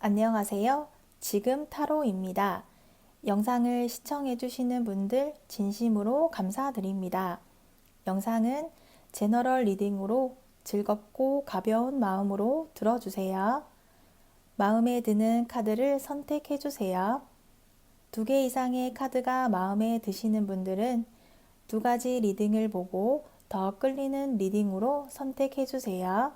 안녕하세요. 지금 타로입니다. 영상을 시청해주시는 분들 진심으로 감사드립니다. 영상은 제너럴 리딩으로 즐겁고 가벼운 마음으로 들어주세요. 마음에 드는 카드를 선택해주세요. 2개 이상의 카드가 마음에 드시는 분들은 2가지 리딩을 보고 더 끌리는 리딩으로 선택해주세요.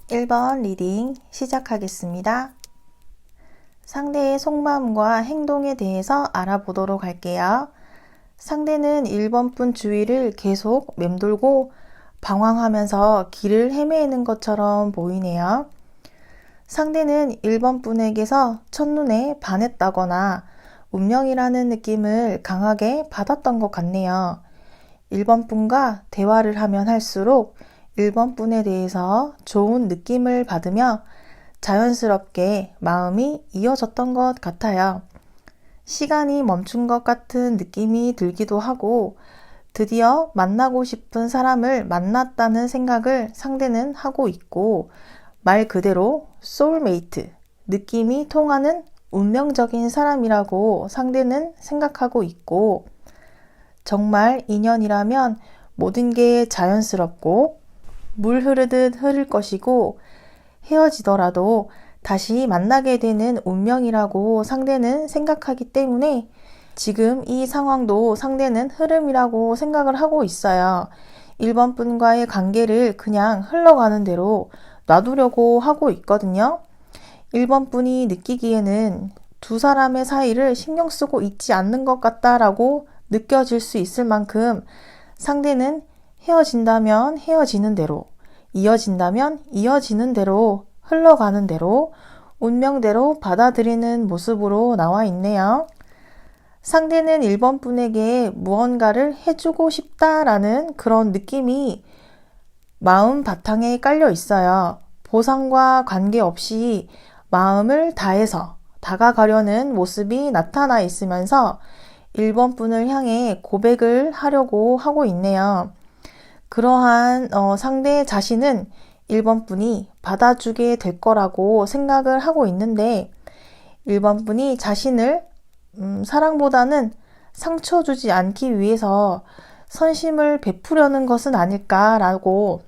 (1번) 리딩 시작하겠습니다. 상대의 속마음과 행동에 대해서 알아보도록 할게요. 상대는 1번 분 주위를 계속 맴돌고 방황하면서 길을 헤매는 것처럼 보이네요. 상대는 1번 분에게서 첫눈에 반했다거나 운명이라는 느낌을 강하게 받았던 것 같네요. 1번 분과 대화를 하면 할수록 1번 분에 대해서 좋은 느낌을 받으며 자연스럽게 마음이 이어졌던 것 같아요. 시간이 멈춘 것 같은 느낌이 들기도 하고 드디어 만나고 싶은 사람을 만났다는 생각을 상대는 하고 있고 말 그대로 소울메이트, 느낌이 통하는 운명적인 사람이라고 상대는 생각하고 있고 정말 인연이라면 모든 게 자연스럽고 물 흐르듯 흐를 것이고 헤어지더라도 다시 만나게 되는 운명이라고 상대는 생각하기 때문에 지금 이 상황도 상대는 흐름이라고 생각을 하고 있어요. 1번 분과의 관계를 그냥 흘러가는 대로 놔두려고 하고 있거든요. 1번 분이 느끼기에는 두 사람의 사이를 신경 쓰고 있지 않는 것 같다라고 느껴질 수 있을 만큼 상대는 헤어진다면 헤어지는 대로, 이어진다면 이어지는 대로, 흘러가는 대로, 운명대로 받아들이는 모습으로 나와 있네요. 상대는 1번 분에게 무언가를 해주고 싶다라는 그런 느낌이 마음 바탕에 깔려 있어요. 보상과 관계없이 마음을 다해서 다가가려는 모습이 나타나 있으면서 1번 분을 향해 고백을 하려고 하고 있네요. 그러한 상대 자신은 1번 분이 받아주게 될 거라고 생각을 하고 있는데 1번 분이 자신을 사랑보다는 상처 주지 않기 위해서 선심을 베푸려는 것은 아닐까라고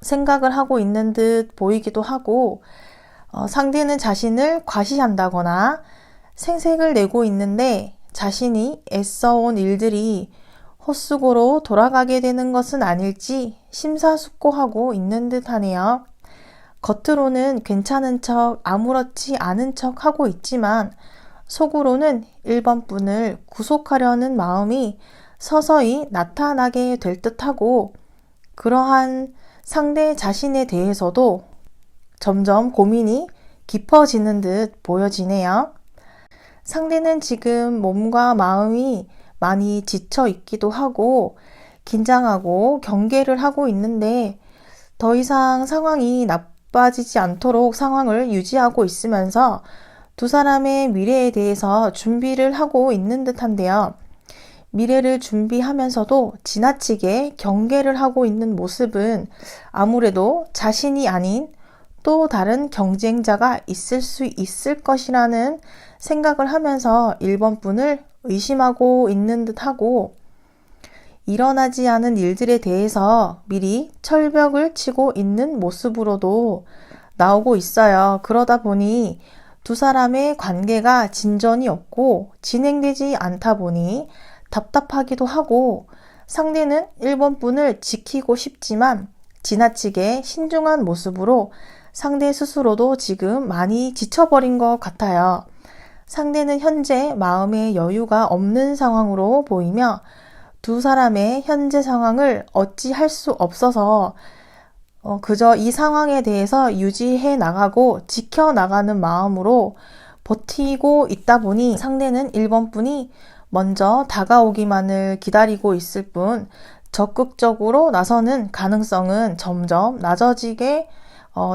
생각을 하고 있는 듯 보이기도 하고 상대는 자신을 과시한다거나 생색을 내고 있는데 자신이 애써온 일들이 헛수고로 돌아가게 되는 것은 아닐지 심사숙고하고 있는 듯 하네요. 겉으로는 괜찮은 척 아무렇지 않은 척 하고 있지만 속으로는 1번 분을 구속하려는 마음이 서서히 나타나게 될 듯하고 그러한 상대 자신에 대해서도 점점 고민이 깊어지는 듯 보여지네요. 상대는 지금 몸과 마음이 많이 지쳐 있기도 하고 긴장하고 경계를 하고 있는데 더 이상 상황이 나빠지지 않도록 상황을 유지하고 있으면서 두 사람의 미래에 대해서 준비를 하고 있는 듯한데요. 미래를 준비하면서도 지나치게 경계를 하고 있는 모습은 아무래도 자신이 아닌 또 다른 경쟁자가 있을 수 있을 것이라는 생각을 하면서 1번 분을 의심하고 있는 듯하고 일어나지 않은 일들에 대해서 미리 철벽을 치고 있는 모습으로도 나오고 있어요. 그러다 보니 두 사람의 관계가 진전이 없고 진행되지 않다 보니 답답하기도 하고 상대는 1번 분을 지키고 싶지만 지나치게 신중한 모습으로 상대 스스로도 지금 많이 지쳐버린 것 같아요. 상대는 현재 마음의 여유가 없는 상황으로 보이며 두 사람의 현재 상황을 어찌할 수 없어서 그저 이 상황에 대해서 유지해 나가고 지켜나가는 마음으로 버티고 있다 보니 상대는 1번 분이 먼저 다가오기만을 기다리고 있을 뿐 적극적으로 나서는 가능성은 점점 낮아지게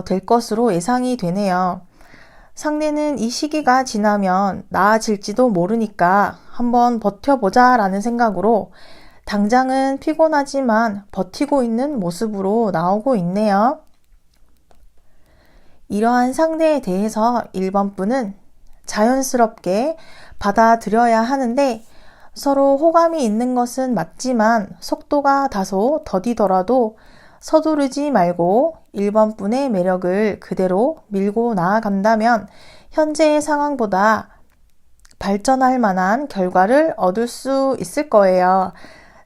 될 것으로 예상이 되네요. 상대는 이 시기가 지나면 나아질지도 모르니까 한번 버텨보자 라는 생각으로 당장은 피곤하지만 버티고 있는 모습으로 나오고 있네요. 이러한 상대에 대해서 1번 분은 자연스럽게 받아들여야 하는데 서로 호감이 있는 것은 맞지만 속도가 다소 더디더라도 서두르지 말고 1번 분의 매력을 그대로 밀고 나아간다면 현재의 상황보다 발전할 만한 결과를 얻을 수 있을 거예요.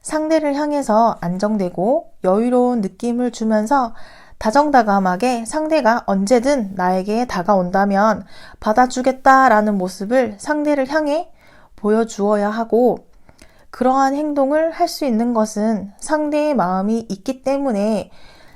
상대를 향해서 안정되고 여유로운 느낌을 주면서 다정다감하게 상대가 언제든 나에게 다가온다면 받아주겠다라는 모습을 상대를 향해 보여주어야 하고, 그러한 행동을 할 수 있는 것은 상대의 마음이 있기 때문에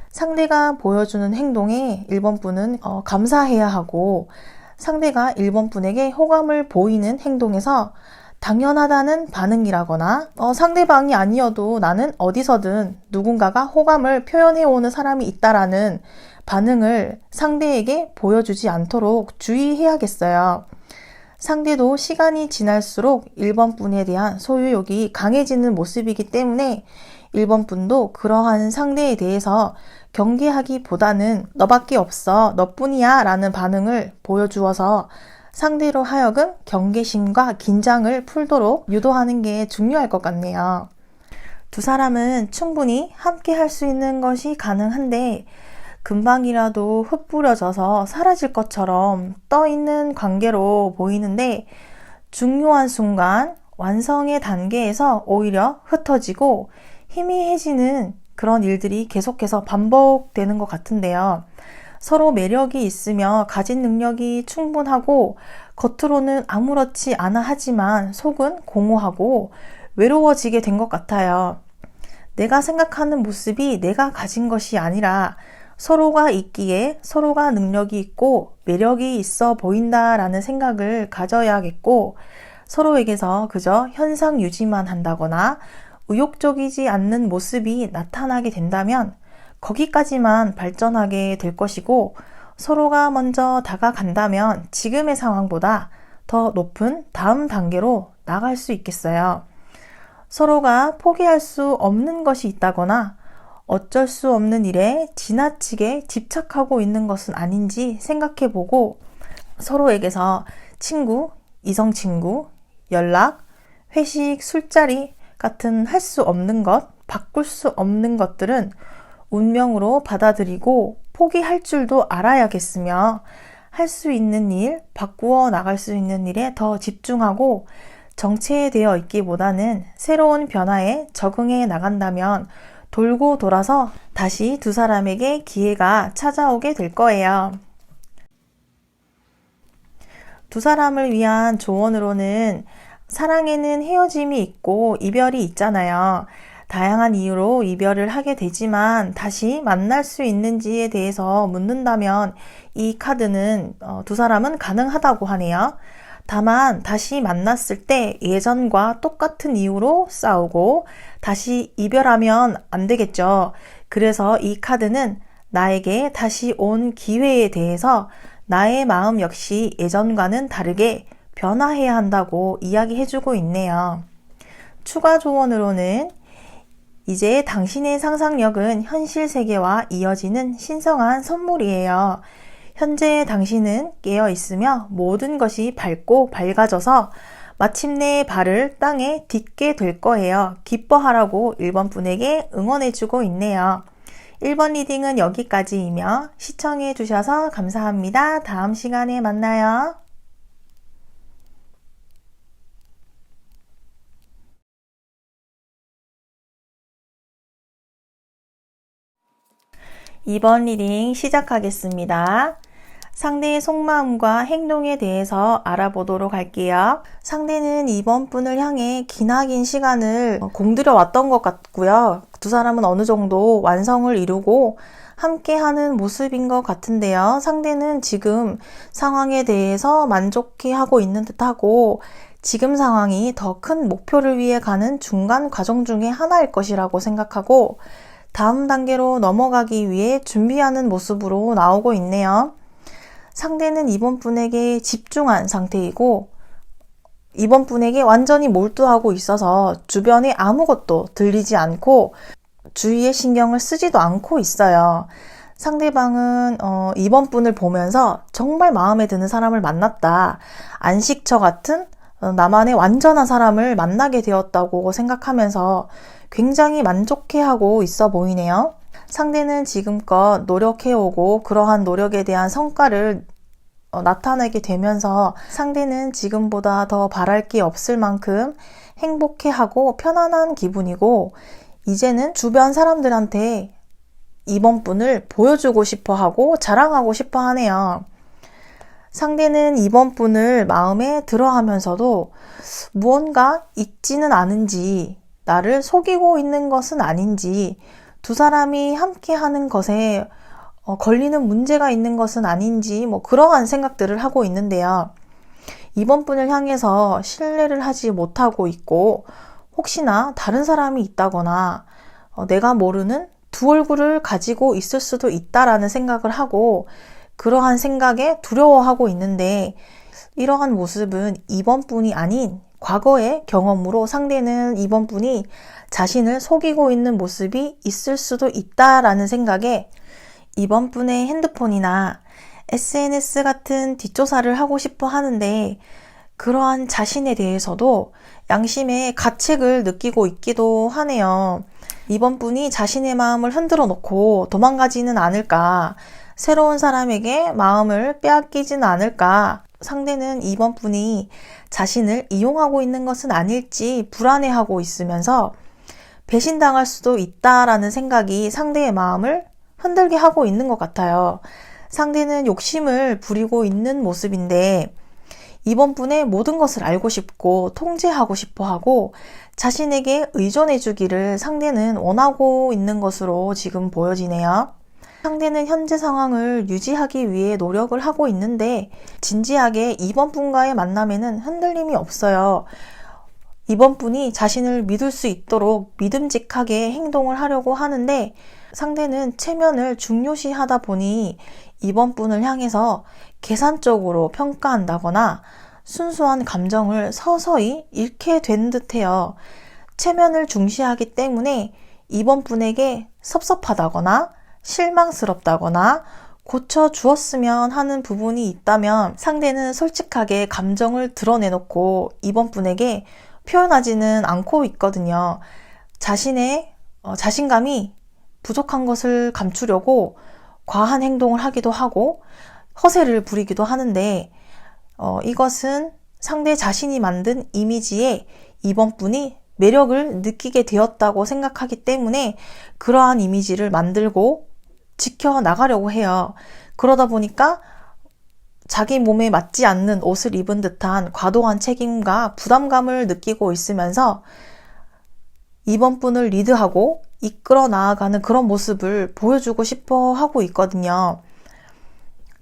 상대가 보여주는 행동에 1번 분은 감사해야 하고, 상대가 1번 분에게 호감을 보이는 행동에서 당연하다는 반응이라거나 상대방이 아니어도 나는 어디서든 누군가가 호감을 표현해오는 사람이 있다라는 반응을 상대에게 보여주지 않도록 주의해야겠어요. 상대도 시간이 지날수록 1번 분에 대한 소유욕이 강해지는 모습이기 때문에 1번 분도 그러한 상대에 대해서 경계하기보다는 너밖에 없어, 너뿐이야 라는 반응을 보여주어서 상대로 하여금 경계심과 긴장을 풀도록 유도하는 게 중요할 것 같네요. 두 사람은 충분히 함께 할 수 있는 것이 가능한데 금방이라도 흩뿌려져서 사라질 것처럼 떠있는 관계로 보이는데 중요한 순간 완성의 단계에서 오히려 흩어지고 희미해지는 그런 일들이 계속해서 반복되는 것 같은데요. 서로 매력이 있으며 가진 능력이 충분하고 겉으로는 아무렇지 않아 하지만 속은 공허하고 외로워지게 된 것 같아요. 내가 생각하는 모습이 내가 가진 것이 아니라 서로가 있기에 서로가 능력이 있고 매력이 있어 보인다라는 생각을 가져야겠고, 서로에게서 그저 현상 유지만 한다거나 의욕적이지 않는 모습이 나타나게 된다면 거기까지만 발전하게 될 것이고, 서로가 먼저 다가간다면 지금의 상황보다 더 높은 다음 단계로 나갈 수 있겠어요. 서로가 포기할 수 없는 것이 있다거나 어쩔 수 없는 일에 지나치게 집착하고 있는 것은 아닌지 생각해보고, 서로에게서 친구, 이성친구, 연락, 회식, 술자리 같은 할 수 없는 것, 바꿀 수 없는 것들은 운명으로 받아들이고 포기할 줄도 알아야겠으며, 할 수 있는 일, 바꾸어 나갈 수 있는 일에 더 집중하고 정체되어 있기보다는 새로운 변화에 적응해 나간다면 돌고 돌아서 다시 두 사람에게 기회가 찾아오게 될 거예요. 두 사람을 위한 조언으로는 사랑에는 헤어짐이 있고 이별이 있잖아요. 다양한 이유로 이별을 하게 되지만 다시 만날 수 있는지에 대해서 묻는다면 이 카드는 두 사람은 가능하다고 하네요. 다만 다시 만났을 때 예전과 똑같은 이유로 싸우고 다시 이별하면 안 되겠죠. 그래서 이 카드는 나에게 다시 온 기회에 대해서 나의 마음 역시 예전과는 다르게 변화해야 한다고 이야기해주고 있네요. 추가 조언으로는 이제 당신의 상상력은 현실 세계와 이어지는 신성한 선물이에요. 현재 당신은 깨어있으며 모든 것이 밝고 밝아져서 마침내 발을 땅에 딛게 될 거예요. 기뻐하라고 1번 분에게 응원해주고 있네요. 1번 리딩은 여기까지이며 시청해 주셔서 감사합니다. 다음 시간에 만나요. 2번 리딩 시작하겠습니다. 상대의 속마음과 행동에 대해서 알아보도록 할게요. 상대는 2번 분을 향해 기나긴 시간을 공들여 왔던 것 같고요. 두 사람은 어느 정도 완성을 이루고 함께하는 모습인 것 같은데요. 상대는 지금 상황에 대해서 만족해하고 있는 듯하고 지금 상황이 더 큰 목표를 위해 가는 중간 과정 중에 하나일 것이라고 생각하고 다음 단계로 넘어가기 위해 준비하는 모습으로 나오고 있네요. 상대는 2번 분에게 집중한 상태이고 이번 분에게 완전히 몰두하고 있어서 주변에 아무것도 들리지 않고 주위에 신경을 쓰지도 않고 있어요. 상대방은 이번 분을 보면서 정말 마음에 드는 사람을 만났다. 안식처 같은 나만의 완전한 사람을 만나게 되었다고 생각하면서 굉장히 만족해하고 있어 보이네요. 상대는 지금껏 노력해오고 그러한 노력에 대한 성과를 나타내게 되면서 상대는 지금보다 더 바랄 게 없을 만큼 행복해하고 편안한 기분이고 이제는 주변 사람들한테 이번 분을 보여주고 싶어 하고 자랑하고 싶어 하네요. 상대는 이번 분을 마음에 들어 하면서도 무언가 있지는 않은지, 나를 속이고 있는 것은 아닌지, 두 사람이 함께 하는 것에 걸리는 문제가 있는 것은 아닌지, 그러한 생각들을 하고 있는데요. 이번 분을 향해서 신뢰를 하지 못하고 있고, 혹시나 다른 사람이 있다거나, 내가 모르는 두 얼굴을 가지고 있을 수도 있다라는 생각을 하고 그러한 생각에 두려워하고 있는데 이러한 모습은 이번 분이 아닌 과거의 경험으로 상대는 이번 분이 자신을 속이고 있는 모습이 있을 수도 있다라는 생각에 이번 분의 핸드폰이나 SNS 같은 뒷조사를 하고 싶어 하는데 그러한 자신에 대해서도 양심의 가책을 느끼고 있기도 하네요. 이번 분이 자신의 마음을 흔들어 놓고 도망가지는 않을까, 새로운 사람에게 마음을 빼앗기지는 않을까, 상대는 이번 분이 자신을 이용하고 있는 것은 아닐지 불안해하고 있으면서 배신당할 수도 있다라는 생각이 상대의 마음을 흔들게 하고 있는 것 같아요. 상대는 욕심을 부리고 있는 모습인데 이번 분의 모든 것을 알고 싶고 통제하고 싶어 하고 자신에게 의존해 주기를 상대는 원하고 있는 것으로 지금 보여지네요. 상대는 현재 상황을 유지하기 위해 노력을 하고 있는데 진지하게 이번 분과의 만남에는 흔들림이 없어요. 이번 분이 자신을 믿을 수 있도록 믿음직하게 행동을 하려고 하는데 상대는 체면을 중요시하다 보니 이번 분을 향해서 계산적으로 평가한다거나 순수한 감정을 서서히 잃게 된 듯해요. 체면을 중시하기 때문에 이번 분에게 섭섭하다거나 실망스럽다거나 고쳐주었으면 하는 부분이 있다면 상대는 솔직하게 감정을 드러내놓고 이번 분에게 표현하지는 않고 있거든요. 자신의 자신감이 부족한 것을 감추려고 과한 행동을 하기도 하고 허세를 부리기도 하는데 이것은 상대 자신이 만든 이미지에 이번 분이 매력을 느끼게 되었다고 생각하기 때문에 그러한 이미지를 만들고 지켜나가려고 해요. 그러다 보니까 자기 몸에 맞지 않는 옷을 입은 듯한 과도한 책임과 부담감을 느끼고 있으면서 이번 분을 리드하고 이끌어 나아가는 그런 모습을 보여주고 싶어 하고 있거든요.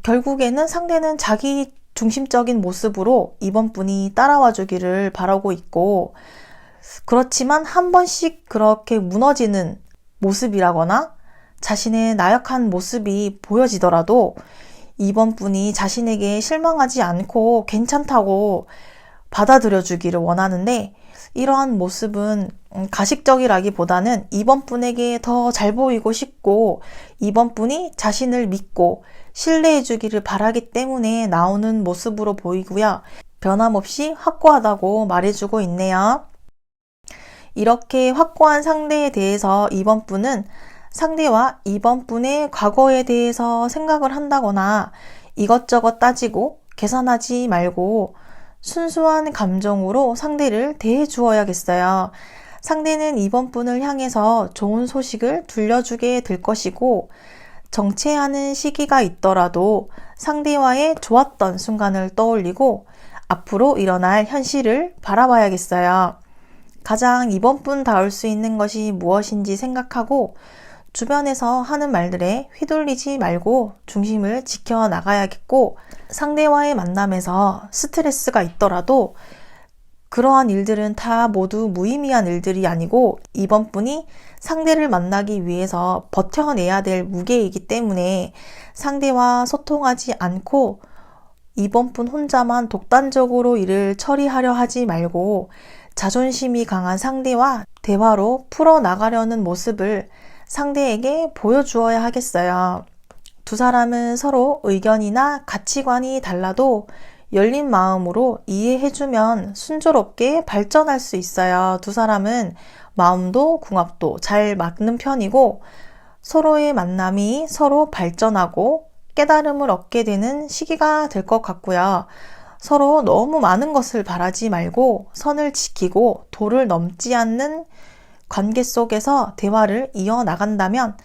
결국에는 상대는 자기 중심적인 모습으로 이번 분이 따라와 주기를 바라고 있고 그렇지만 한 번씩 그렇게 무너지는 모습이라거나 자신의 나약한 모습이 보여지더라도 이번 분이 자신에게 실망하지 않고 괜찮다고 받아들여 주기를 원하는데 이러한 모습은 가식적이라기보다는 이번 분에게 더 잘 보이고 싶고 이번 분이 자신을 믿고 신뢰해 주기를 바라기 때문에 나오는 모습으로 보이고요. 변함없이 확고하다고 말해주고 있네요. 이렇게 확고한 상대에 대해서 이번 분은 상대와 이번 분의 과거에 대해서 생각을 한다거나 이것저것 따지고 계산하지 말고 순수한 감정으로 상대를 대해 주어야겠어요. 상대는 이번 분을 향해서 좋은 소식을 들려주게 될 것이고 정체하는 시기가 있더라도 상대와의 좋았던 순간을 떠올리고 앞으로 일어날 현실을 바라봐야겠어요. 가장 이번 분 닿을 수 있는 것이 무엇인지 생각하고 주변에서 하는 말들에 휘둘리지 말고 중심을 지켜나가야겠고 상대와의 만남에서 스트레스가 있더라도 그러한 일들은 다 모두 무의미한 일들이 아니고 이번 분이 상대를 만나기 위해서 버텨내야 될 무게이기 때문에 상대와 소통하지 않고 이번 분 혼자만 독단적으로 일을 처리하려 하지 말고 자존심이 강한 상대와 대화로 풀어나가려는 모습을 상대에게 보여주어야 하겠어요. 두 사람은 서로 의견이나 가치관이 달라도 열린 마음으로 이해해주면 순조롭게 발전할 수 있어요. 두 사람은 마음도 궁합도 잘 맞는 편이고 서로의 만남이 서로 발전하고 깨달음을 얻게 되는 시기가 될 것 같고요. 서로 너무 많은 것을 바라지 말고 선을 지키고 도를 넘지 않는 관계 속에서 대화를 이어나간다면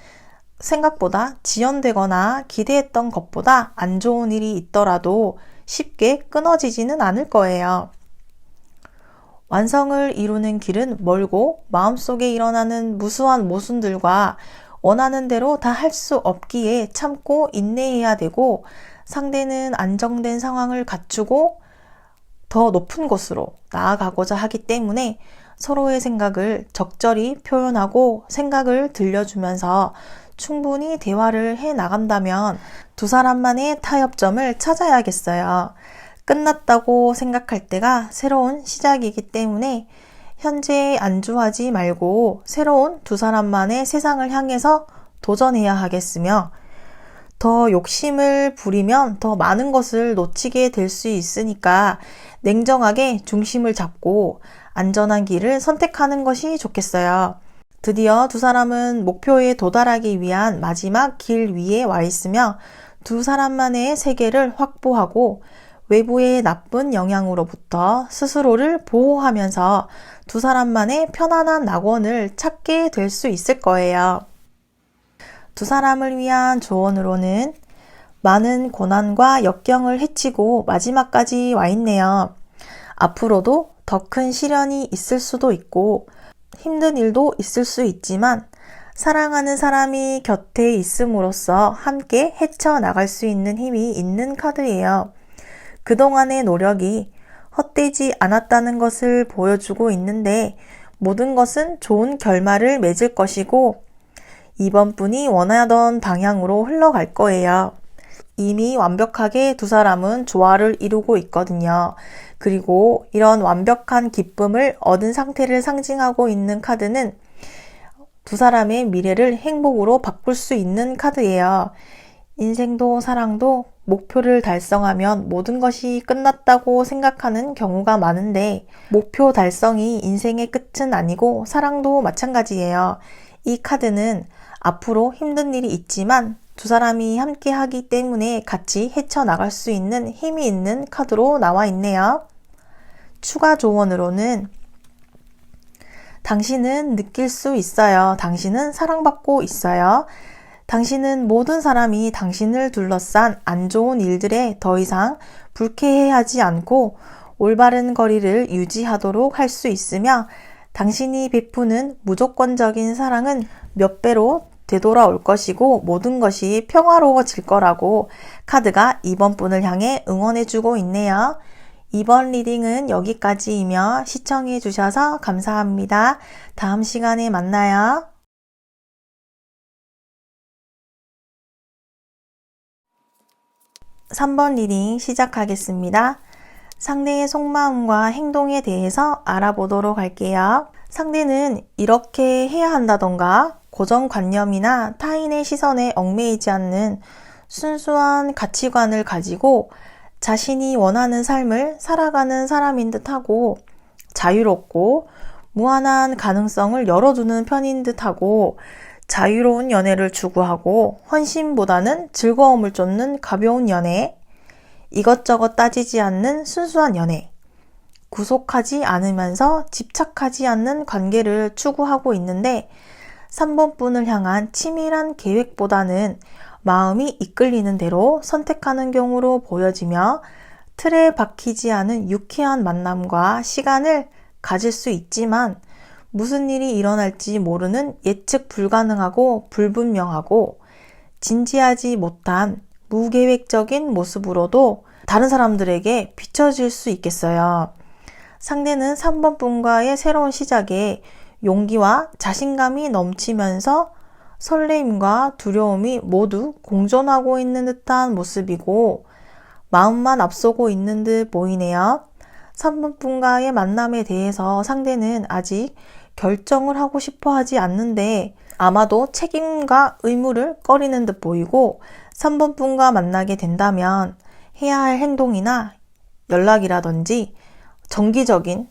생각보다 지연되거나 기대했던 것보다 안 좋은 일이 있더라도 쉽게 끊어지지는 않을 거예요. 완성을 이루는 길은 멀고 마음속에 일어나는 무수한 모순들과 원하는 대로 다 할 수 없기에 참고 인내해야 되고 상대는 안정된 상황을 갖추고 더 높은 곳으로 나아가고자 하기 때문에 서로의 생각을 적절히 표현하고 생각을 들려주면서 충분히 대화를 해 나간다면 두 사람만의 타협점을 찾아야겠어요. 끝났다고 생각할 때가 새로운 시작이기 때문에 현재에 안주하지 말고 새로운 두 사람만의 세상을 향해서 도전해야 하겠으며 더 욕심을 부리면 더 많은 것을 놓치게 될 수 있으니까 냉정하게 중심을 잡고 안전한 길을 선택하는 것이 좋겠어요. 드디어 두 사람은 목표에 도달하기 위한 마지막 길 위에 와 있으며 두 사람만의 세계를 확보하고 외부의 나쁜 영향으로부터 스스로를 보호하면서 두 사람만의 편안한 낙원을 찾게 될 수 있을 거예요. 두 사람을 위한 조언으로는 많은 고난과 역경을 헤치고 마지막까지 와 있네요. 앞으로도 더 큰 시련이 있을 수도 있고 힘든 일도 있을 수 있지만 사랑하는 사람이 곁에 있음으로써 함께 헤쳐나갈 수 있는 힘이 있는 카드예요. 그동안의 노력이 헛되지 않았다는 것을 보여주고 있는데 모든 것은 좋은 결말을 맺을 것이고 이번 분이 원하던 방향으로 흘러갈 거예요. 이미 완벽하게 두 사람은 조화를 이루고 있거든요. 그리고 이런 완벽한 기쁨을 얻은 상태를 상징하고 있는 카드는 두 사람의 미래를 행복으로 바꿀 수 있는 카드예요. 인생도 사랑도 목표를 달성하면 모든 것이 끝났다고 생각하는 경우가 많은데 목표 달성이 인생의 끝은 아니고 사랑도 마찬가지예요. 이 카드는 앞으로 힘든 일이 있지만 두 사람이 함께 하기 때문에 같이 헤쳐나갈 수 있는 힘이 있는 카드로 나와 있네요. 추가 조언으로는 당신은 느낄 수 있어요. 당신은 사랑받고 있어요. 당신은 모든 사람이 당신을 둘러싼 안 좋은 일들에 더 이상 불쾌해하지 않고 올바른 거리를 유지하도록 할 수 있으며 당신이 베푸는 무조건적인 사랑은 몇 배로 되돌아올 것이고 모든 것이 평화로워질 거라고 카드가 이번 분을 향해 응원해주고 있네요. 이번 리딩은 여기까지이며 시청해 주셔서 감사합니다. 다음 시간에 만나요. 3번 리딩 시작하겠습니다. 상대의 속마음과 행동에 대해서 알아보도록 할게요. 상대는 이렇게 해야 한다던가 고정관념이나 타인의 시선에 얽매이지 않는 순수한 가치관을 가지고 자신이 원하는 삶을 살아가는 사람인 듯하고 자유롭고 무한한 가능성을 열어두는 편인 듯하고 자유로운 연애를 추구하고 헌신보다는 즐거움을 쫓는 가벼운 연애, 이것저것 따지지 않는 순수한 연애, 구속하지 않으면서 집착하지 않는 관계를 추구하고 있는데 3번 분을 향한 치밀한 계획보다는 마음이 이끌리는 대로 선택하는 경우로 보여지며 틀에 박히지 않은 유쾌한 만남과 시간을 가질 수 있지만 무슨 일이 일어날지 모르는 예측 불가능하고 불분명하고 진지하지 못한 무계획적인 모습으로도 다른 사람들에게 비춰질 수 있겠어요. 상대는 3번 분과의 새로운 시작에 용기와 자신감이 넘치면서 설레임과 두려움이 모두 공존하고 있는 듯한 모습이고 마음만 앞서고 있는 듯 보이네요. 3번 분과의 만남에 대해서 상대는 아직 결정을 하고 싶어 하지 않는데 아마도 책임과 의무를 꺼리는 듯 보이고 3번 분과 만나게 된다면 해야 할 행동이나 연락이라든지 정기적인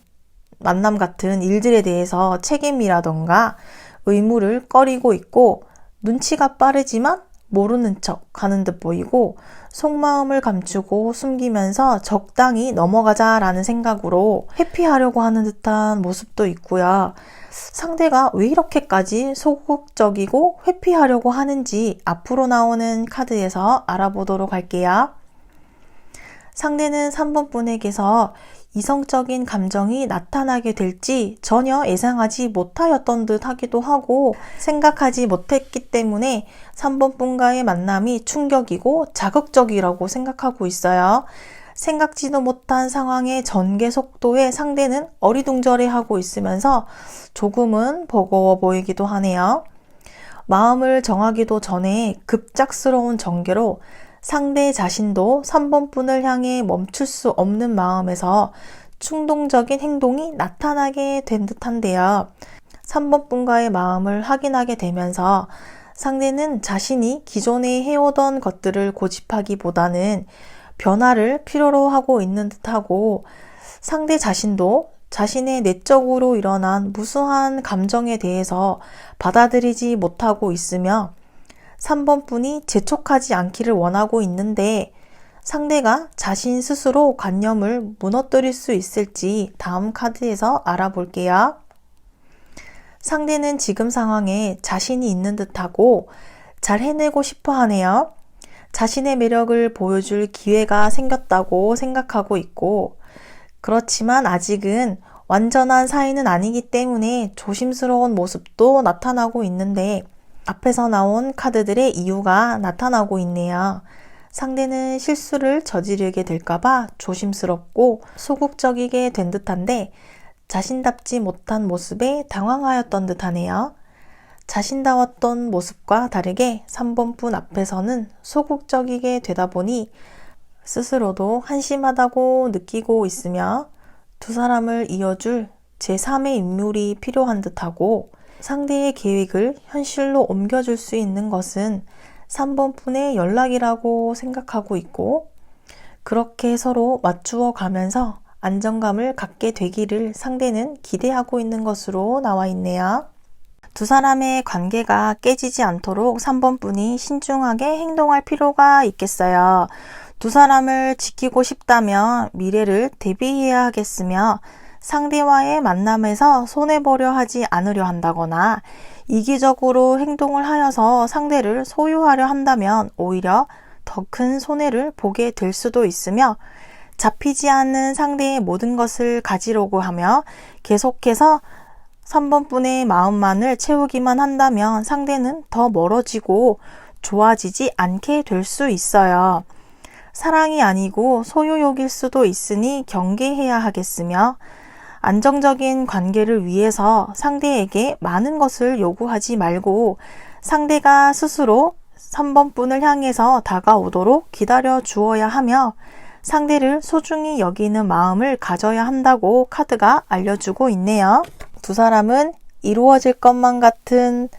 만남 같은 일들에 대해서 책임이라던가 의무를 꺼리고 있고 눈치가 빠르지만 모르는 척 하는 듯 보이고 속마음을 감추고 숨기면서 적당히 넘어가자라는 생각으로 회피하려고 하는 듯한 모습도 있고요. 상대가 왜 이렇게까지 소극적이고 회피하려고 하는지 앞으로 나오는 카드에서 알아보도록 할게요. 상대는 3번 분에게서 이성적인 감정이 나타나게 될지 전혀 예상하지 못하였던 듯 하기도 하고 생각하지 못했기 때문에 3번 분과의 만남이 충격이고 자극적이라고 생각하고 있어요. 생각지도 못한 상황의 전개 속도에 상대는 어리둥절해하고 있으면서 조금은 버거워 보이기도 하네요. 마음을 정하기도 전에 급작스러운 전개로 상대 자신도 3번 분을 향해 멈출 수 없는 마음에서 충동적인 행동이 나타나게 된 듯한데요. 3번 분과의 마음을 확인하게 되면서 상대는 자신이 기존에 해오던 것들을 고집하기보다는 변화를 필요로 하고 있는 듯하고 상대 자신도 자신의 내적으로 일어난 무수한 감정에 대해서 받아들이지 못하고 있으며 3번 분이 재촉하지 않기를 원하고 있는데 상대가 자신 스스로 관념을 무너뜨릴 수 있을지 다음 카드에서 알아볼게요. 상대는 지금 상황에 자신이 있는 듯하고 잘 해내고 싶어 하네요. 자신의 매력을 보여줄 기회가 생겼다고 생각하고 있고 그렇지만 아직은 완전한 사이는 아니기 때문에 조심스러운 모습도 나타나고 있는데 앞에서 나온 카드들의 이유가 나타나고 있네요. 상대는 실수를 저지르게 될까봐 조심스럽고 소극적이게 된 듯한데 자신답지 못한 모습에 당황하였던 듯하네요. 자신다웠던 모습과 다르게 3번 분 앞에서는 소극적이게 되다 보니 스스로도 한심하다고 느끼고 있으며 두 사람을 이어줄 제3의 인물이 필요한 듯하고 상대의 계획을 현실로 옮겨줄 수 있는 것은 3번 분의 연락이라고 생각하고 있고 그렇게 서로 맞추어 가면서 안정감을 갖게 되기를 상대는 기대하고 있는 것으로 나와 있네요. 두 사람의 관계가 깨지지 않도록 3번 분이 신중하게 행동할 필요가 있겠어요. 두 사람을 지키고 싶다면 미래를 대비해야 하겠으며 상대와의 만남에서 손해보려 하지 않으려 한다거나 이기적으로 행동을 하여서 상대를 소유하려 한다면 오히려 더 큰 손해를 보게 될 수도 있으며 잡히지 않는 상대의 모든 것을 가지려고 하며 계속해서 3번 분의 마음만을 채우기만 한다면 상대는 더 멀어지고 좋아지지 않게 될 수 있어요. 사랑이 아니고 소유욕일 수도 있으니 경계해야 하겠으며 안정적인 관계를 위해서 상대에게 많은 것을 요구하지 말고 상대가 스스로 3번 분을 향해서 다가오도록 기다려 주어야 하며 상대를 소중히 여기는 마음을 가져야 한다고 카드가 알려주고 있네요. 두 사람은 이루어질 것만 같은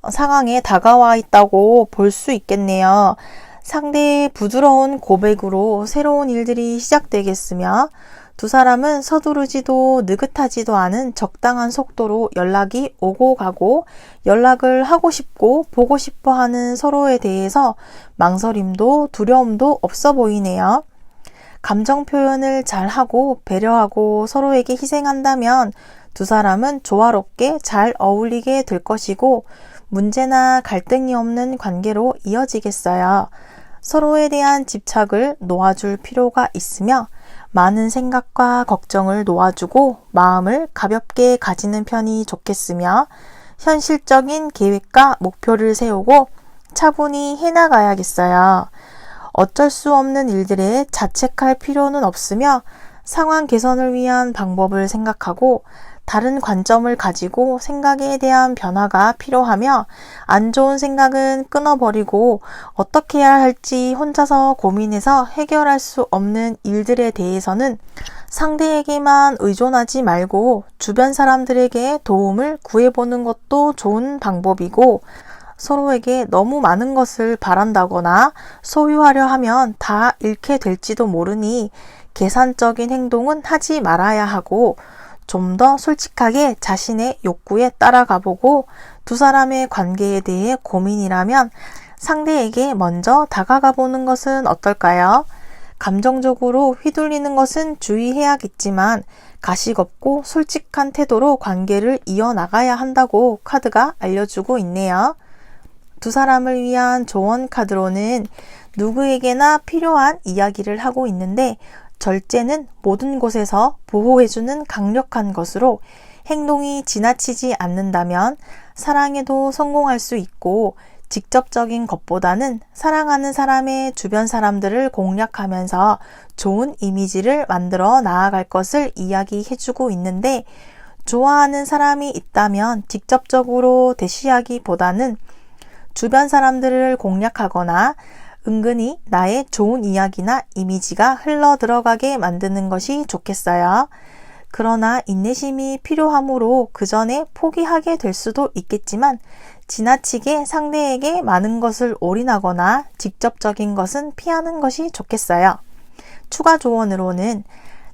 상황에 다가와 있다고 볼 수 있겠네요. 상대의 부드러운 고백으로 새로운 일들이 시작되겠으며 두 사람은 서두르지도 느긋하지도 않은 적당한 속도로 연락이 오고 가고 연락을 하고 싶고 보고 싶어 하는 서로에 대해서 망설임도 두려움도 없어 보이네요. 감정 표현을 잘하고 배려하고 서로에게 희생한다면 두 사람은 조화롭게 잘 어울리게 될 것이고 문제나 갈등이 없는 관계로 이어지겠어요. 서로에 대한 집착을 놓아줄 필요가 있으며 많은 생각과 걱정을 놓아주고 마음을 가볍게 가지는 편이 좋겠으며 현실적인 계획과 목표를 세우고 차분히 해나가야겠어요. 어쩔 수 없는 일들에 자책할 필요는 없으며 상황 개선을 위한 방법을 생각하고 다른 관점을 가지고 생각에 대한 변화가 필요하며 안 좋은 생각은 끊어버리고 어떻게 해야 할지 혼자서 고민해서 해결할 수 없는 일들에 대해서는 상대에게만 의존하지 말고 주변 사람들에게 도움을 구해보는 것도 좋은 방법이고, 서로에게 너무 많은 것을 바란다거나 소유하려 하면 다 잃게 될지도 모르니 계산적인 행동은 하지 말아야 하고, 좀 더 솔직하게 자신의 욕구에 따라가보고 두 사람의 관계에 대해 고민이라면 상대에게 먼저 다가가 보는 것은 어떨까요? 감정적으로 휘둘리는 것은 주의해야겠지만 가식 없고 솔직한 태도로 관계를 이어나가야 한다고 카드가 알려주고 있네요. 두 사람을 위한 조언 카드로는 누구에게나 필요한 이야기를 하고 있는데, 절제는 모든 곳에서 보호해주는 강력한 것으로 행동이 지나치지 않는다면 사랑에도 성공할 수 있고, 직접적인 것보다는 사랑하는 사람의 주변 사람들을 공략하면서 좋은 이미지를 만들어 나아갈 것을 이야기해주고 있는데, 좋아하는 사람이 있다면 직접적으로 대시하기보다는 주변 사람들을 공략하거나 은근히 나의 좋은 이야기나 이미지가 흘러 들어가게 만드는 것이 좋겠어요. 그러나 인내심이 필요하므로 그 전에 포기하게 될 수도 있겠지만 지나치게 상대에게 많은 것을 올인하거나 직접적인 것은 피하는 것이 좋겠어요. 추가 조언으로는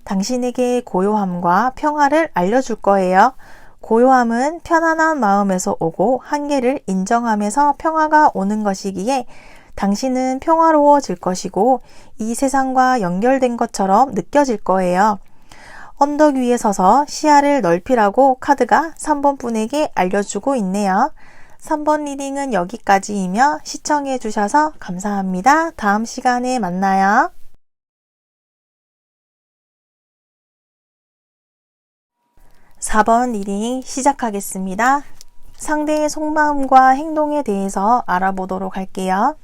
당신에게 고요함과 평화를 알려줄 거예요. 고요함은 편안한 마음에서 오고 한계를 인정하면서 평화가 오는 것이기에 당신은 평화로워질 것이고 이 세상과 연결된 것처럼 느껴질 거예요. 언덕 위에 서서 시야를 넓히라고 카드가 3번 분에게 알려주고 있네요. 3번 리딩은 여기까지이며 시청해 주셔서 감사합니다. 다음 시간에 만나요. 4번 리딩 시작하겠습니다. 상대의 속마음과 행동에 대해서 알아보도록 할게요.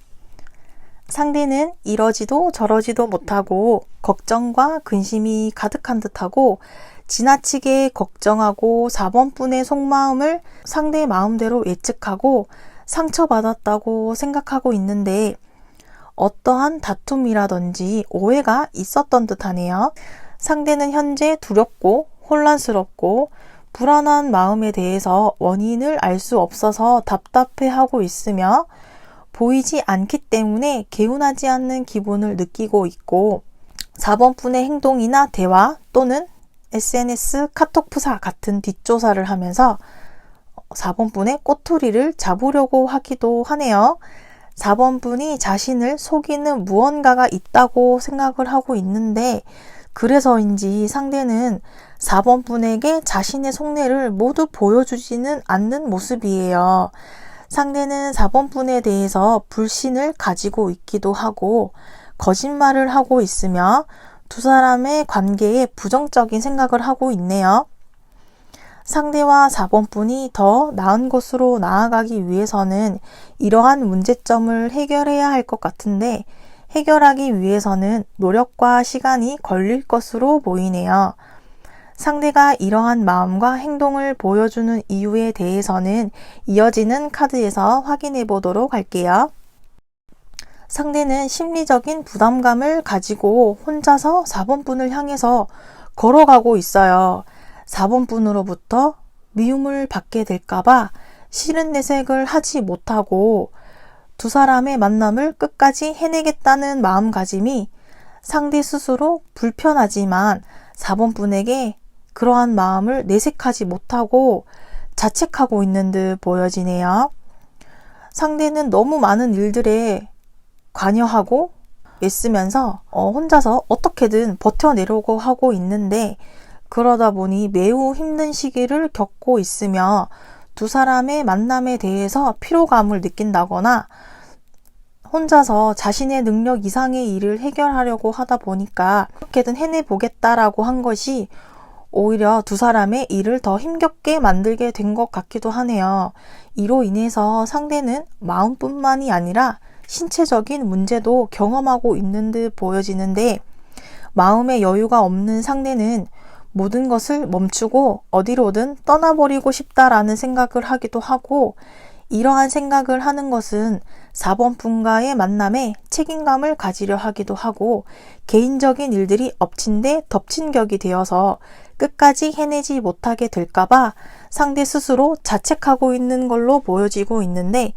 상대는 이러지도 저러지도 못하고 걱정과 근심이 가득한 듯하고 지나치게 걱정하고 4번 분의 속마음을 상대 마음대로 예측하고 상처받았다고 생각하고 있는데 어떠한 다툼이라든지 오해가 있었던 듯하네요. 상대는 현재 두렵고 혼란스럽고 불안한 마음에 대해서 원인을 알 수 없어서 답답해하고 있으며 보이지 않기 때문에 개운하지 않는 기분을 느끼고 있고 4번 분의 행동이나 대화 또는 SNS 카톡 프사 같은 뒷조사를 하면서 4번 분의 꼬투리를 잡으려고 하기도 하네요. 4번 분이 자신을 속이는 무언가가 있다고 생각을 하고 있는데 그래서인지 상대는 4번 분에게 자신의 속내를 모두 보여주지는 않는 모습이에요. 상대는 4번 분에 대해서 불신을 가지고 있기도 하고 거짓말을 하고 있으며 두 사람의 관계에 부정적인 생각을 하고 있네요. 상대와 4번 분이 더 나은 곳으로 나아가기 위해서는 이러한 문제점을 해결해야 할 것 같은데 해결하기 위해서는 노력과 시간이 걸릴 것으로 보이네요. 상대가 이러한 마음과 행동을 보여주는 이유에 대해서는 이어지는 카드에서 확인해 보도록 할게요. 상대는 심리적인 부담감을 가지고 혼자서 4번 분을 향해서 걸어가고 있어요. 4번 분으로부터 미움을 받게 될까봐 싫은 내색을 하지 못하고 두 사람의 만남을 끝까지 해내겠다는 마음가짐이 상대 스스로 불편하지만 4번 분에게 그러한 마음을 내색하지 못하고 자책하고 있는 듯 보여지네요. 상대는 너무 많은 일들에 관여하고 애쓰면서 혼자서 어떻게든 버텨내려고 하고 있는데 그러다 보니 매우 힘든 시기를 겪고 있으며 두 사람의 만남에 대해서 피로감을 느낀다거나 혼자서 자신의 능력 이상의 일을 해결하려고 하다 보니까 어떻게든 해내보겠다라고 한 것이 오히려 두 사람의 일을 더 힘겹게 만들게 된 것 같기도 하네요. 이로 인해서 상대는 마음뿐만이 아니라 신체적인 문제도 경험하고 있는 듯 보여지는데 마음의 여유가 없는 상대는 모든 것을 멈추고 어디로든 떠나버리고 싶다라는 생각을 하기도 하고, 이러한 생각을 하는 것은 4번 분과의 만남에 책임감을 가지려 하기도 하고, 개인적인 일들이 엎친 데 덮친 격이 되어서 끝까지 해내지 못하게 될까봐 상대 스스로 자책하고 있는 걸로 보여지고 있는데,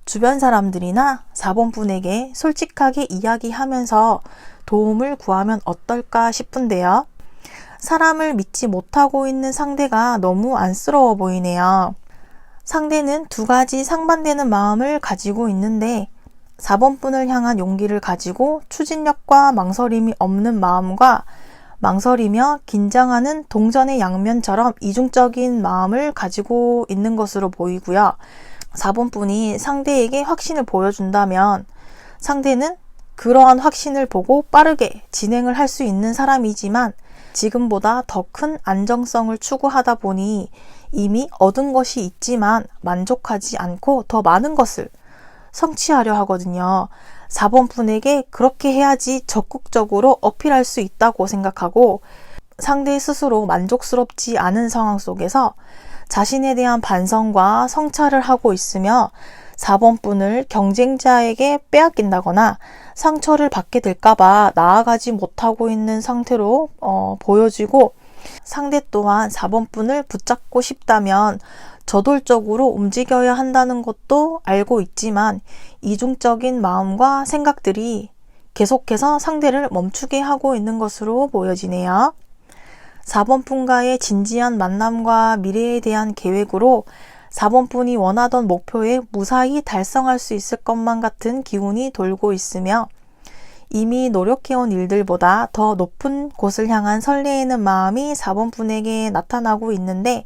주변 사람들이나 4번 분에게 솔직하게 이야기하면서 도움을 구하면 어떨까 싶은데요. 사람을 믿지 못하고 있는 상대가 너무 안쓰러워 보이네요. 상대는 두 가지 상반되는 마음을 가지고 있는데, 4번 분을 향한 용기를 가지고 추진력과 망설임이 없는 마음과 망설이며 긴장하는 동전의 양면처럼 이중적인 마음을 가지고 있는 것으로 보이고요. 4번 분이 상대에게 확신을 보여준다면 상대는 그러한 확신을 보고 빠르게 진행을 할 수 있는 사람이지만, 지금보다 더 큰 안정성을 추구하다 보니 이미 얻은 것이 있지만 만족하지 않고 더 많은 것을 성취하려 하거든요. 4번 분에게 그렇게 해야지 적극적으로 어필할 수 있다고 생각하고, 상대 스스로 만족스럽지 않은 상황 속에서 자신에 대한 반성과 성찰을 하고 있으며 4번 분을 경쟁자에게 빼앗긴다거나 상처를 받게 될까봐 나아가지 못하고 있는 상태로 보여지고, 상대 또한 4번 분을 붙잡고 싶다면 저돌적으로 움직여야 한다는 것도 알고 있지만, 이중적인 마음과 생각들이 계속해서 상대를 멈추게 하고 있는 것으로 보여지네요. 4번 분과의 진지한 만남과 미래에 대한 계획으로 4번 분이 원하던 목표에 무사히 달성할 수 있을 것만 같은 기운이 돌고 있으며, 이미 노력해온 일들보다 더 높은 곳을 향한 설레이는 마음이 4번 분에게 나타나고 있는데,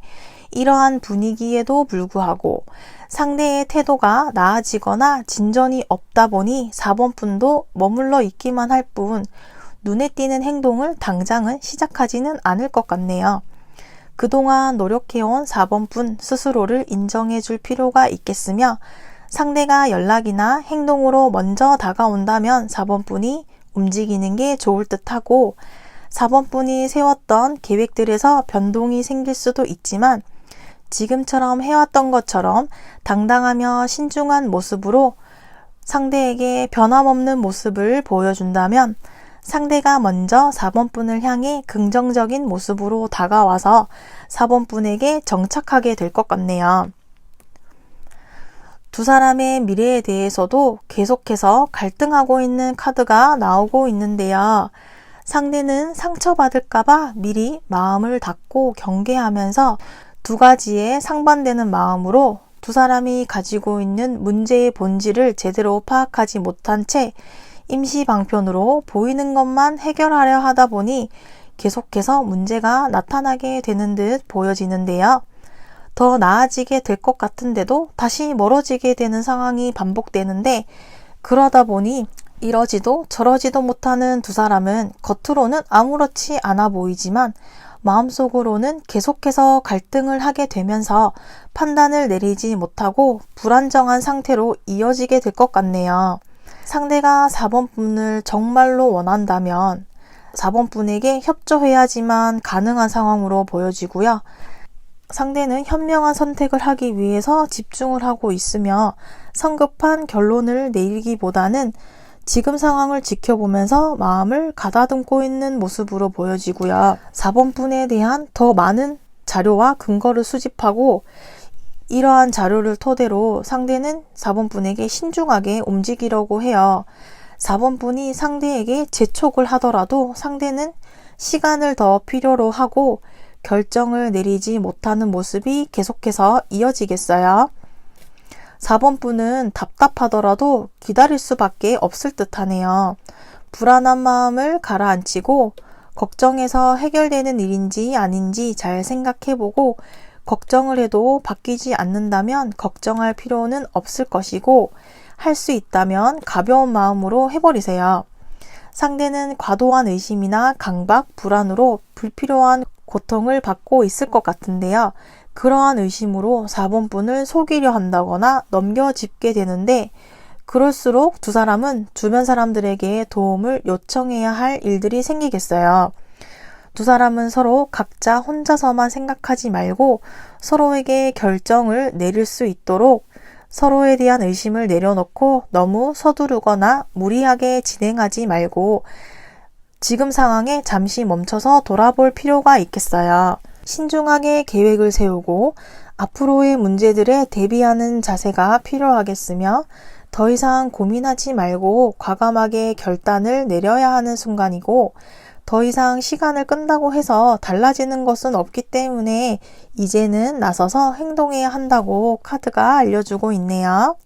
이러한 분위기에도 불구하고 상대의 태도가 나아지거나 진전이 없다 보니 4번 분도 머물러 있기만 할 뿐 눈에 띄는 행동을 당장은 시작하지는 않을 것 같네요. 그동안 노력해온 4번 분 스스로를 인정해 줄 필요가 있겠으며, 상대가 연락이나 행동으로 먼저 다가온다면 4번 분이 움직이는 게 좋을 듯하고, 4번 분이 세웠던 계획들에서 변동이 생길 수도 있지만 지금처럼 해왔던 것처럼 당당하며 신중한 모습으로 상대에게 변함없는 모습을 보여준다면, 상대가 먼저 4번 분을 향해 긍정적인 모습으로 다가와서 4번 분에게 정착하게 될 것 같네요. 두 사람의 미래에 대해서도 계속해서 갈등하고 있는 카드가 나오고 있는데요. 상대는 상처받을까봐 미리 마음을 닫고 경계하면서 두 가지의 상반되는 마음으로 두 사람이 가지고 있는 문제의 본질을 제대로 파악하지 못한 채 임시 방편으로 보이는 것만 해결하려 하다 보니 계속해서 문제가 나타나게 되는 듯 보여지는데요. 더 나아지게 될 것 같은데도 다시 멀어지게 되는 상황이 반복되는데, 그러다 보니 이러지도 저러지도 못하는 두 사람은 겉으로는 아무렇지 않아 보이지만 마음속으로는 계속해서 갈등을 하게 되면서 판단을 내리지 못하고 불안정한 상태로 이어지게 될 것 같네요. 상대가 4번 분을 정말로 원한다면 4번 분에게 협조해야지만 가능한 상황으로 보여지고요. 상대는 현명한 선택을 하기 위해서 집중을 하고 있으며 성급한 결론을 내리기보다는 지금 상황을 지켜보면서 마음을 가다듬고 있는 모습으로 보여지고요. 4번 분에 대한 더 많은 자료와 근거를 수집하고, 이러한 자료를 토대로 상대는 4번 분에게 신중하게 움직이려고 해요. 4번 분이 상대에게 재촉을 하더라도 상대는 시간을 더 필요로 하고 결정을 내리지 못하는 모습이 계속해서 이어지겠어요. 4번 분은 답답하더라도 기다릴 수밖에 없을 듯하네요. 불안한 마음을 가라앉히고 걱정해서 해결되는 일인지 아닌지 잘 생각해보고, 걱정을 해도 바뀌지 않는다면 걱정할 필요는 없을 것이고, 할 수 있다면 가벼운 마음으로 해버리세요. 상대는 과도한 의심이나 강박, 불안으로 불필요한 고통을 받고 있을 것 같은데요. 그러한 의심으로 4번 분을 속이려 한다거나 넘겨짚게 되는데, 그럴수록 두 사람은 주변 사람들에게 도움을 요청해야 할 일들이 생기겠어요. 두 사람은 서로 각자 혼자서만 생각하지 말고 서로에게 결정을 내릴 수 있도록 서로에 대한 의심을 내려놓고 너무 서두르거나 무리하게 진행하지 말고 지금 상황에 잠시 멈춰서 돌아볼 필요가 있겠어요. 신중하게 계획을 세우고 앞으로의 문제들에 대비하는 자세가 필요하겠으며 더 이상 고민하지 말고 과감하게 결단을 내려야 하는 순간이고 더 이상 시간을 끈다고 해서 달라지는 것은 없기 때문에 이제는 나서서 행동해야 한다고 카드가 알려주고 있네요.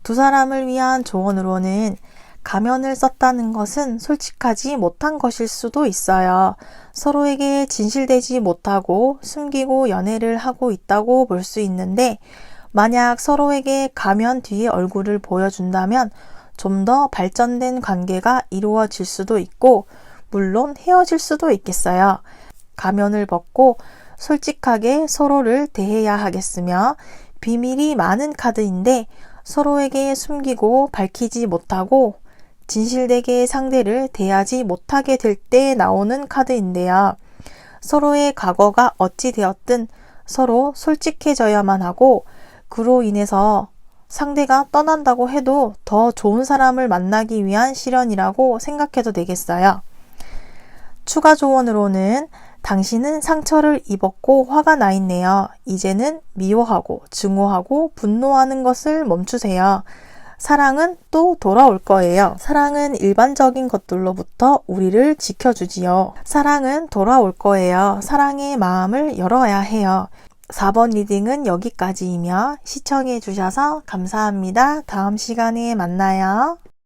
두 사람을 위한 조언으로는 가면을 썼다는 것은 솔직하지 못한 것일 수도 있어요. 서로에게 진실되지 못하고 숨기고 연애를 하고 있다고 볼 수 있는데 만약 서로에게 가면 뒤에 얼굴을 보여준다면 좀 더 발전된 관계가 이루어질 수도 있고 물론 헤어질 수도 있겠어요. 가면을 벗고 솔직하게 서로를 대해야 하겠으며 비밀이 많은 카드인데 서로에게 숨기고 밝히지 못하고 진실되게 상대를 대하지 못하게 될 때 나오는 카드인데요. 서로의 과거가 어찌 되었든 서로 솔직해져야만 하고 그로 인해서 상대가 떠난다고 해도 더 좋은 사람을 만나기 위한 시련이라고 생각해도 되겠어요. 추가 조언으로는 당신은 상처를 입었고 화가 나 있네요. 이제는 미워하고 증오하고 분노하는 것을 멈추세요. 사랑은 또 돌아올 거예요. 사랑은 일반적인 것들로부터 우리를 지켜주지요. 사랑은 돌아올 거예요. 사랑의 마음을 열어야 해요. 4번 리딩은 여기까지이며 시청해 주셔서 감사합니다. 다음 시간에 만나요.